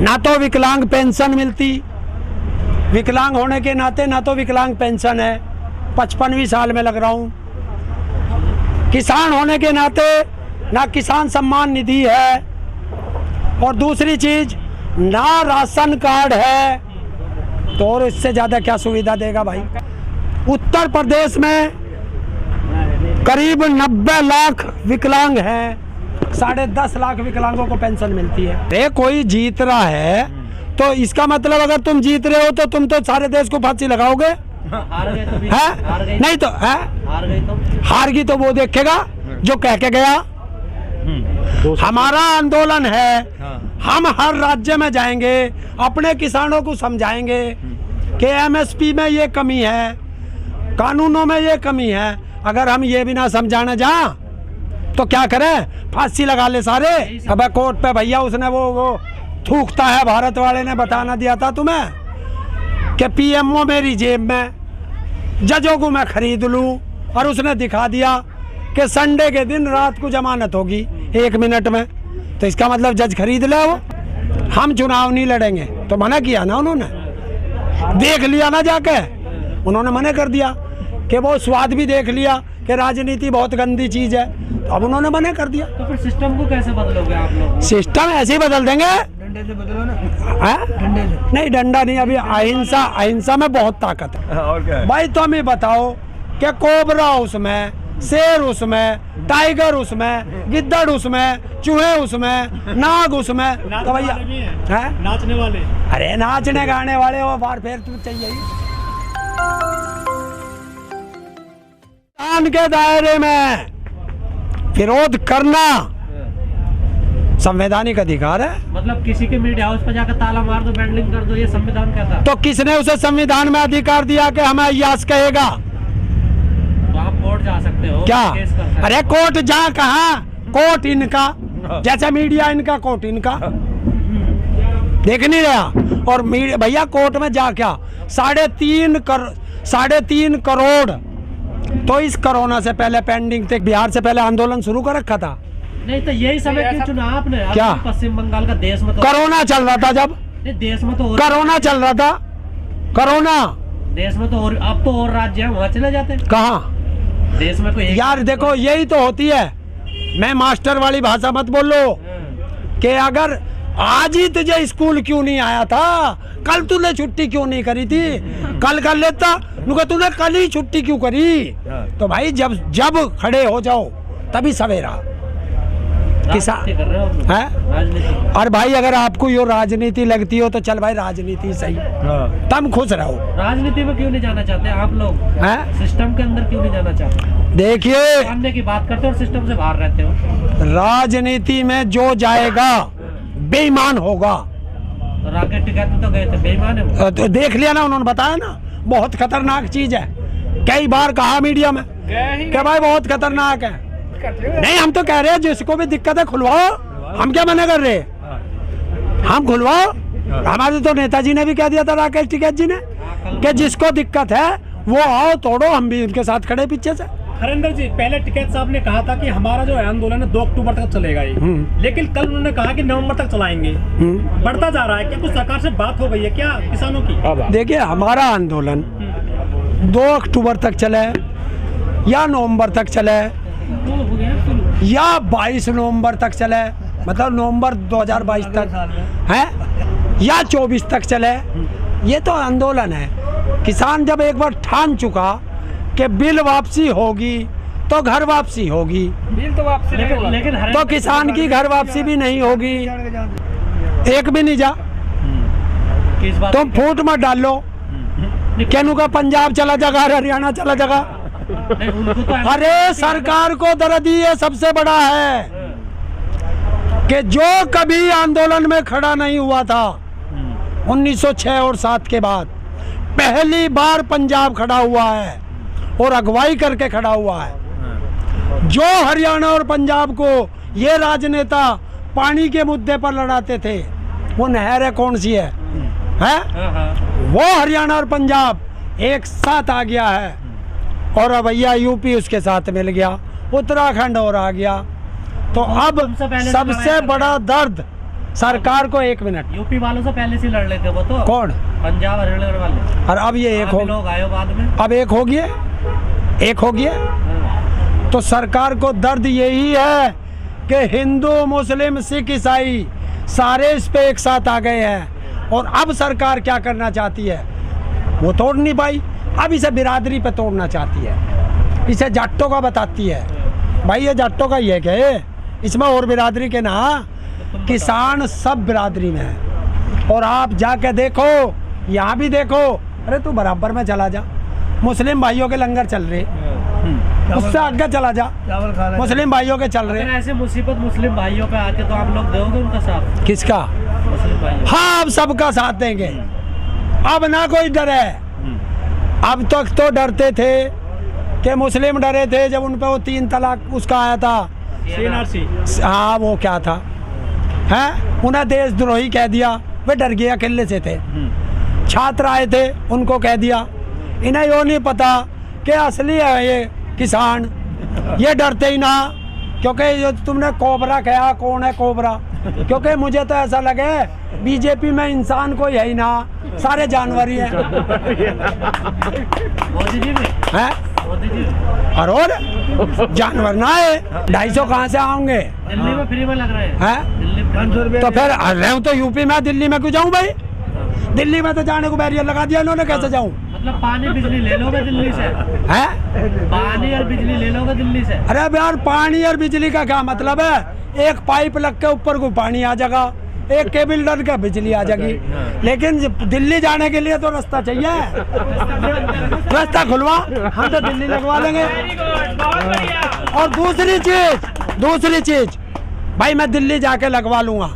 ना तो विकलांग पेंशन मिलती, विकलांग होने के नाते ना तो विकलांग पेंशन है, 55वीं साल में लग रहा हूँ। किसान होने के नाते ना किसान सम्मान निधि है, और दूसरी चीज ना राशन कार्ड है, तो और इससे ज्यादा क्या सुविधा देगा भाई। उत्तर प्रदेश में करीब 90 लाख विकलांग हैं, 10.5 लाख विकलांगों को पेंशन मिलती है। ये कोई जीत रहा है तो इसका मतलब अगर तुम जीत रहे हो तो तुम तो सारे देश को फांसी लगाओगे। हार गए तो भी, हार गए नहीं तो है, हार गई तो वो देखेगा जो कह के गया। हमारा आंदोलन है, हम हर राज्य में जाएंगे, अपने किसानों को समझाएंगे कि एमएसपी में ये कमी है, कानूनों में ये कमी है। अगर हम ये भी ना समझाने जा तो क्या करें, फांसी लगा ले सारे। अब कोर्ट पे भैया उसने वो थूकता है, भारत वाले ने बताना दिया था तुम्हें कि पीएमओ मेरी जेब में, जजों को मैं खरीद लूं, और उसने दिखा दिया कि संडे के दिन रात को जमानत होगी 1 मिनट में, तो इसका मतलब जज खरीद ले वो। हम चुनाव नहीं लड़ेंगे तो मना किया ना उन्होंने, देख लिया ना जाके, उन्होंने मना कर दिया कि वो स्वाद भी देख लिया कि राजनीति बहुत गंदी चीज है, तो अब उन्होंने मना कर दिया। तो फिर सिस्टम को कैसे बदलोगे आप लोग? सिस्टम ऐसे ही बदल देंगे, डंडे से बदलो ना। डंडे से नहीं, डंडा नहीं, अभी अहिंसा में बहुत ताकत है। और क्या है? भाई तुम ही बताओ कि कोबरा उसमें, शेर उसमें, टाइगर उसमें, गिद्दड़ उसमें, चूहे उसमें, नाग उसमें, तो भैया है नाचने वाले, अरे नाचने गाने वाले वो बार फिर तो चाहिए ही। के दायरे में विरोध करना संवैधानिक अधिकार है। मतलब किसी के मीडिया हाउस पर जाकर ताला मार दो, बैंडलिंग कर दो, ये संविधान कहता है। तो किसने उसे संविधान में अधिकार दिया कि हमें यास कहेगा? तो आप कोर्ट जा सकते हो, क्या? केस कर सकते हो। अरे कोर्ट जा कहाँ, कोर्ट इनका, जैसे मीडिया इनका, कोर्ट इनका, देख नहीं रहा। और भैया कोर्ट में जा क्या, 3.5 करोड़ तो इस कोरोना से पहले पेंडिंग थे, बिहार से पहले आंदोलन शुरू कर रखा था। नहीं तो यही समय क्यों चुना आपने? क्या? पश्चिम बंगाल का देश में तो कोरोना चल रहा था, जब देश में तो कोरोना चल रहा था, कोरोना देश में तो और अब तो और राज्य हैं, वहाँ चले जाते हैं। कहाँ? देश में कोई यार देखो यही तो होती है, मैं मास्टर वाली भाषा मत बोलो कि अगर आज ही तुझे स्कूल क्यों नहीं आया था, कल तूने छुट्टी क्यों नहीं करी थी, कल कर लेता, तूने कल ही छुट्टी क्यों करी। तो भाई जब खड़े हो जाओ तभी सवेरा। किसान है, और भाई अगर आपको यो राजनीति लगती हो तो चल भाई राजनीति सही, तुम खुश रहो। राजनीति में क्यों नहीं जाना चाहते आप लोग? हैं? सिस्टम के अंदर क्यों नहीं जाना चाहते? देखिए सामने की बात करते हो और सिस्टम से बाहर रहते हो। राजनीति में जो जाएगा बेईमान होगा। राकेट टिकट में तो गए थे, बेईमान है। तो देख लिया ना, उन्होंने बताया ना, बहुत खतरनाक चीज है। कई बार कहा मीडिया में कि भाई बहुत खतरनाक है। नहीं, हम तो कह रहे हैं जिसको भी दिक्कत है खुलवाओ, हम क्या मना कर रहे, हम खुलवाओ। हमारे तो नेताजी ने भी कह दिया था, राकेश टिकैत जी ने, कि जिसको दिक्कत है वो आओ तोड़ो, हम भी उनके साथ खड़े पीछे से। हरेंद्र जी, पहले टिकैत साहब ने कहा था कि हमारा जो आंदोलन है 2 अक्टूबर तक चलेगा ये, लेकिन कल उन्होंने कहा कि नवंबर तक चलाएंगे। बढ़ता जा रहा है, क्या कुछ सरकार से बात हो गई है क्या किसानों की? देखिए हमारा आंदोलन 2 अक्टूबर तक चले या नवंबर तक चले या 22 नवंबर तक चले, मतलब नवंबर 2022 तक है, या 24 तक चले, ये तो आंदोलन है। किसान जब एक बार ठान चुका कि बिल वापसी होगी तो घर वापसी होगी, बिल तो वापसी लेकिन तो किसान की घर वापसी भी नहीं होगी। एक भी नहीं जा, तुम फूट मत डालो केनू का पंजाब चला जाएगा, हरियाणा चला जाएगा। अरे सरकार को दर्द ये सबसे बड़ा है कि जो कभी आंदोलन में खड़ा नहीं हुआ था 1906 और 7 के बाद पहली बार पंजाब खड़ा हुआ है और अगुवाई करके खड़ा हुआ है। जो हरियाणा और पंजाब को ये राजनेता पानी के मुद्दे पर लड़ाते थे, वो नहर है कौन सी है? वो हरियाणा और पंजाब एक साथ आ गया है, और अब भैया यूपी उसके साथ मिल गया, उत्तराखंड और आ गया। तो अब सबसे बड़ा दर्द सरकार को 1 मिनट। यूपी वालों से पहले से लड़ लेते वो तो। कौन? पंजाब हरियाणा वाले। और अब ये एक हो, लोग आए बाद में, अब एक हो गया, एक हो गया। तो सरकार को दर्द यही है कि हिंदू मुस्लिम सिख ईसाई सारे इस पे एक साथ आ गए हैं। और अब सरकार क्या करना चाहती है, वो तोड़ नहीं पाई, अब इसे बिरादरी पे तोड़ना चाहती है, इसे जाटों का बताती है। भाई ये जाटों का ही है क्या ये? इसमें और बिरादरी के ना, किसान सब बिरादरी में है। और आप जाके देखो, यहाँ भी देखो, अरे तू बराबर में चला जा, मुस्लिम भाइयों के लंगर चल रहे, उससे आगे चला जा, मुस्लिम भाइयों के चल रहे। ऐसे मुसीबत मुस्लिम भाइयों पे आके तो आप लोग दोगे उनका साथ? किसका? मुस्लिम भाइयों। हाँ, अब सबका साथ देंगे, अब ना कोई डरे। अब तक तो डरते थे कि मुस्लिम डरे थे जब उन पे वो 3 तलाक उसका आया था, CNRC। हाँ वो क्या था, हैं उन्हें देशद्रोही कह दिया, वे डर गए, अकेले से थे। छात्र आए थे, उनको कह दिया। इन्हें यो नहीं पता कि असली है ये किसान, ये डरते ही ना, क्योंकि जो तुमने कोबरा कहा, कौन है कोबरा? क्योंकि मुझे तो ऐसा लगे बीजेपी में इंसान कोई है ही ना, सारे जानवर ही हैं। मोदी जी में हैं? मोदी जी और जानवर ना है, 250 कहाँ से आओगे? दिल्ली में फ्री में लग रहे हैं। हैं? दिल्ली में 500 रुपये। तो फिर रहे हूँ तो यूपी में, दिल्ली में क्यों जाऊँ भाई? दिल्ली में तो जाने को बैरियर लगा दिया इन्होंने, कैसे जाऊँ? मतलब पानी बिजली ले लोगे दिल्ली से? हैं? पानी और बिजली ले लोगे दिल्ली से? अरे अब यार पानी और बिजली का क्या मतलब है? एक पाइप लग के ऊपर को पानी आ जाएगा, एक केबल डल के बिजली आ जाएगी। लेकिन दिल्ली जाने के लिए तो रास्ता चाहिए, रास्ता खुलवा, हम तो दिल्ली लगवा लेंगे। और दूसरी चीज भाई मैं दिल्ली जाके लगवा लूंगा।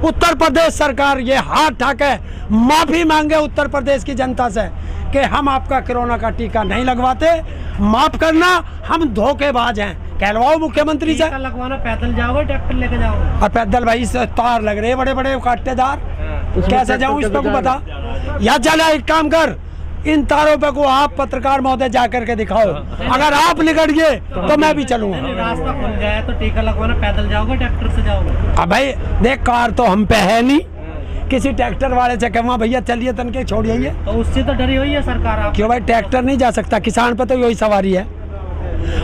उत्तर प्रदेश सरकार ये हाथ ठाके माफी मांगे उत्तर प्रदेश की जनता से कि हम आपका कोरोना का टीका नहीं लगवाते, माफ करना, हम धोखेबाज हैं, कहलवाओ मुख्यमंत्री से। टीका लगवाना पैदल जाओगे, ट्रैक्टर लेके जाओगे? और पैदल भाई से तार लग रहे बड़े बड़े कांटेदार, कैसे जाऊं इस पे को बता। या चला एक काम कर, इन तारों पे को आप पत्रकार महोदय जा करके दिखाओ, अगर आप निकट गए तो मैं भी चलूंगा। रास्ता खुल जाए तो टीका लगवाना पैदल जाओगे, ट्रैक्टर से जाओगे? अब भाई देख, कार तो हम पे है नहीं, किसी ट्रैक्टर वाले से कहवा भैया चलिए तन के छोड़िए, तो उससे तो डरी हुई है सरकार। आप क्यों भाई? ट्रैक्टर नहीं जा सकता, किसान पे तो यही सवारी है।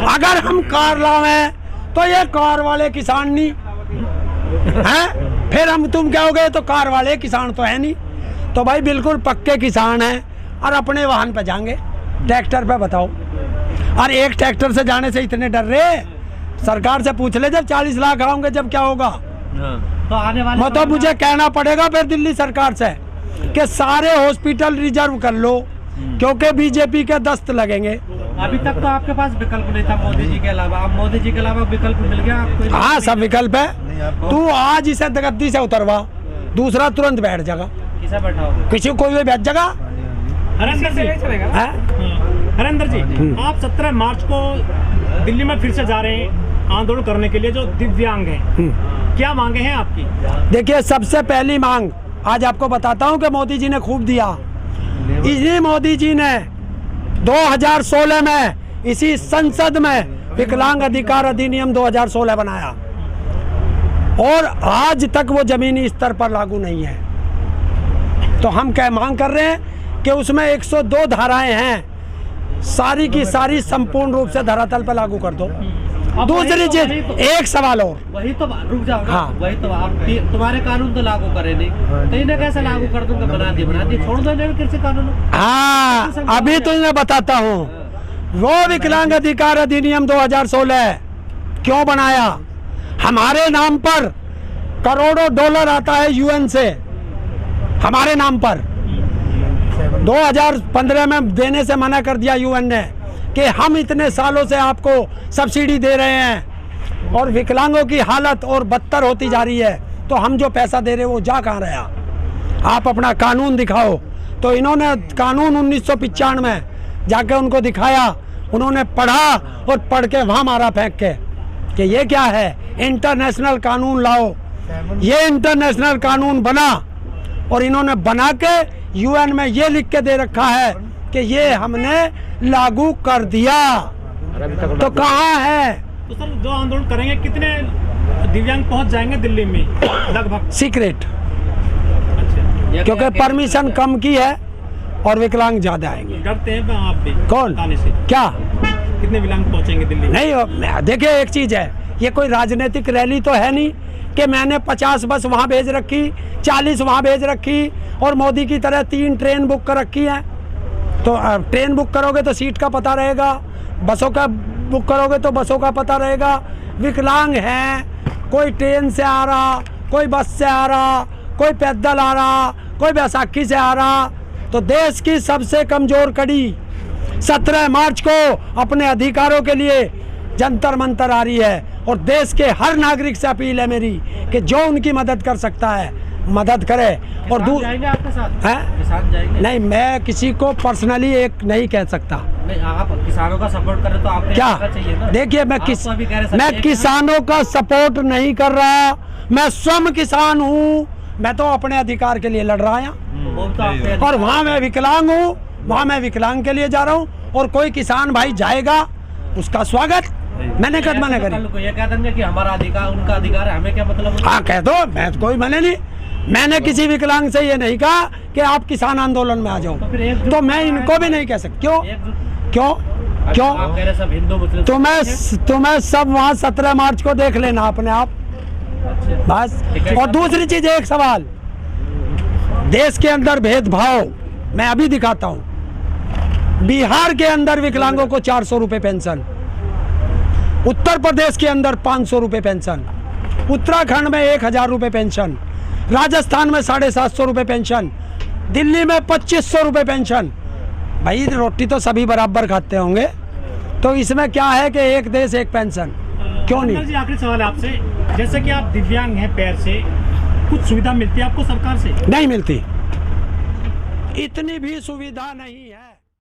अगर हम कार लावे तो ये कार वाले किसान नहीं हैं, फिर हम तुम कहोगे तो कार वाले किसान तो है नहीं। तो भाई बिल्कुल पक्के किसान हैं और अपने वाहन पे जाएंगे, ट्रैक्टर पे बताओ। और एक ट्रैक्टर से जाने से इतने डर रहे, सरकार से पूछ ले, जब 40 लाख आओगे जब क्या होगा? तो आने वाले वो तो मुझे कहना पड़ेगा फिर दिल्ली सरकार से कि सारे हॉस्पिटल रिजर्व कर लो, क्योंकि बीजेपी के दस्त लगेंगे। अभी तक तो आपके पास विकल्प नहीं था मोदी जी के अलावा, अब मोदी जी के अलावा विकल्प मिल गया आपको? हाँ, सब विकल्प है। तू आज इसे गद्दी से उतरवा, दूसरा तुरंत बैठ जाएगा, किसे बैठाओगे? किसी कोई भी बैठ जाएगा। हरेंद्र जी, हरेंद्र जी, आप 17 मार्च को दिल्ली में फिर से जा रहे हैं आंदोलन करने के लिए, जो दिव्यांग हैं, क्या मांगे हैं आपकी? देखिए, सबसे पहली मांग आज आपको बताता हूं कि मोदी जी ने खूब दिया। इसी मोदी जी ने 2016 में इसी संसद में विकलांग अधिकार अधिनियम 2016 बनाया और आज तक वो जमीनी स्तर पर लागू नहीं है। तो हम क्या मांग कर रहे हैं कि उसमें 102 धाराएं हैं, सारी की सारी संपूर्ण रूप से धरातल पर लागू कर दो। दूसरी चीज, एक सवाल और, वही तो रुक जाओ ना। हाँ। वही तो आप, तुम्हारे कानून तो लागू करे नहीं, तो इन्हें कैसे लागू कर दूंगा? बना दिए छोड़ दो इन्हें कृषि कानून। हाँ, अभी तो इन्हें बताता हूँ। वो विकलांग अधिकार अधिनियम 2016 क्यों बनाया? हमारे नाम पर करोड़ों डॉलर आता है यूएन से, हमारे नाम पर 2015 में देने से मना कर दिया यूएन ने कि हम इतने सालों से आपको सब्सिडी दे रहे हैं और विकलांगों की हालत और बदतर होती जा रही है, तो हम जो पैसा दे रहे हैं वो जा कहाँ रहा? आप अपना कानून दिखाओ। तो इन्होंने कानून 1995 में जाके उनको दिखाया, उन्होंने पढ़ा और पढ़ के वहाँ मारा फेंक के कि ये क्या है, इंटरनेशनल कानून लाओ। ये इंटरनेशनल कानून बना और इन्होंने बना के यूएन में ये लिख के दे रखा है कि ये हमने लागू कर दिया। तो कहाँ है? तो सर, जो आंदोलन करेंगे कितने दिव्यांग पहुंच जाएंगे दिल्ली में लगभग? सीक्रेट, ये क्योंकि क्या- परमिशन कम की है और विकलांग ज्यादा आएंगे। डरते हैं आप भी कौन? आने से? क्या कितने विकलांग पहुंचेंगे दिल्ली? नहीं, देखिए एक चीज है, ये कोई राजनीतिक रैली तो है नहीं कि मैंने 50 बस वहाँ भेज रखी, 40 वहाँ भेज रखी और मोदी की तरह 3 ट्रेन बुक कर रखी है। तो ट्रेन बुक करोगे तो सीट का पता रहेगा, बसों का बुक करोगे तो बसों का पता रहेगा। विकलांग हैं, कोई ट्रेन से आ रहा, कोई बस से आ रहा, कोई पैदल आ रहा, कोई बैसाखी से आ रहा। तो देश की सबसे कमजोर कड़ी 17 मार्च को अपने अधिकारों के लिए जंतर मंतर आ रही है और देश के हर नागरिक से अपील है मेरी कि जो उनकी मदद कर सकता है मदद करे। और किसान जाएंगे आपके साथ? हैं? किसान जाएंगे? नहीं, मैं किसी को पर्सनली एक नहीं कह सकता। नहीं, आप किसानों का सपोर्ट करें तो आपको क्या करना चाहिए ना। देखिए, मैं आप तो अभी कह रहे मैं हैं किसानों का सपोर्ट नहीं कर रहा, मैं स्वयं किसान हूँ। मैं तो अपने अधिकार के लिए लड़ रहा हूँ वो तो आपके और वहाँ मैं विकलांग हूँ, वहाँ मैं विकलांग के लिए जा रहा हूँ। और कोई किसान भाई जाएगा उसका स्वागत, मैंने कद मना करी। कल को ये कह देंगे कि हमारा अधिकार उनका अधिकार है, हमें क्या मतलब? हाँ कह दो, मैं कोई मने नहीं। मैंने किसी विकलांग से ये नहीं कहा कि आप किसान आंदोलन में आ जाओ, तो फिर एकजुट तो मैं इनको भी नहीं कह सकता। क्यों एकजुट- क्यों क्यों? आप कह रहे सब हिंदू मुस्लिम तुम्हें सब वहाँ 17 मार्च को देख लेना अपने आप, अच्छा। बस। ठीक है। और दूसरी चीज, एक सवाल, देश के अंदर भेदभाव मैं अभी दिखाता हूँ। बिहार के अंदर विकलांगों को 400 रुपये पेंशन, उत्तर प्रदेश के अंदर 500 रुपये पेंशन, उत्तराखंड में 1000 रुपये पेंशन, राजस्थान में 750 रुपये पेंशन, दिल्ली में 2500 रुपये पेंशन। भाई रोटी तो सभी बराबर खाते होंगे, तो इसमें क्या है कि एक देश एक पेंशन, क्यों अंकल नहीं? जी, आखिरी सवाल है आपसे, जैसे कि आप दिव्यांग हैं पैर से, कुछ सुविधा मिलती है आपको सरकार से? नहीं मिलती, इतनी भी सुविधा नहीं है।